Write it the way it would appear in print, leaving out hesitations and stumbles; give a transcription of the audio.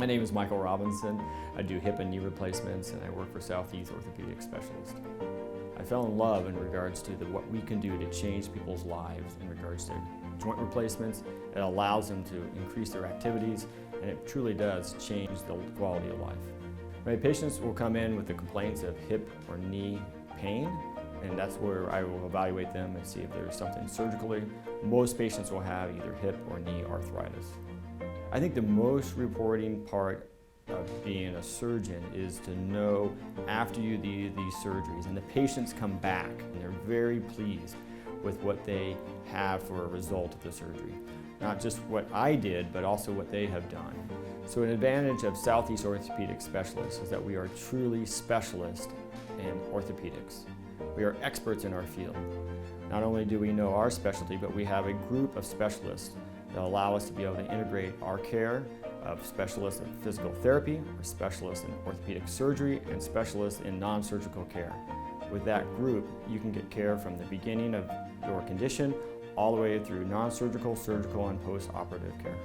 My name is Michael Robinson. I do hip and knee replacements, and I work for Southeast Orthopedic Specialist. I fell in love in regards to what we can do to change people's lives in regards to joint replacements. It allows them to increase their activities, and it truly does change the quality of life. My patients will come in with the complaints of hip or knee pain, and that's where I will evaluate them and see if there's something surgically. Most patients will have either hip or knee arthritis. I think the most rewarding part of being a surgeon is to know after you do these surgeries and the patients come back and they're very pleased with what they have for a result of the surgery. Not just what I did, but also what they have done. So an advantage of Southeast Orthopedic Specialists is that we are truly specialists in orthopedics. We are experts in our field. Not only do we know our specialty, but we have a group of specialists that allow us to be able to integrate our care of specialists in physical therapy, or specialists in orthopedic surgery, and specialists in non-surgical care. With that group, you can get care from the beginning of your condition all the way through non-surgical, surgical, and post-operative care.